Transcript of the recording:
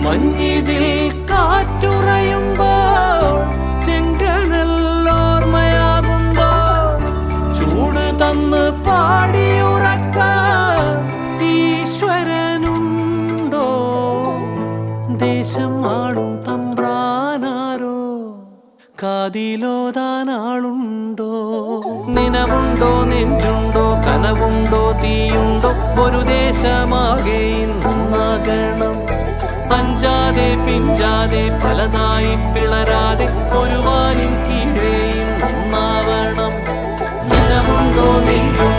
മഞ്ഞിതിൽ കാറ്റുറയുമ്പോൾ ചെങ്കനല്ലോർമ്മയാകുമ്പോൾ ചൂട് തന്ന് പാടിയുറക്കാൻ ഈശ്വരനുണ്ടോ? ദേശം ആളും തമ്പ്രാനാരോ കാതിലോതാനാളുണ്ടോ? നിനവുണ്ടോ, നെഞ്ചുണ്ടോ, കനവുണ്ടോ, തീയുണ്ടോ? ഒരു ദേശമാകെ ഇന്നാകണം. അഞ്ചാതെ പിഞ്ചാതെ പലതായി പിളരാതെ ഒരു വാനിൻ കീഴേ ഇന്നാവണം. നിനവുണ്ടോ, നെഞ്ചുണ്ടോ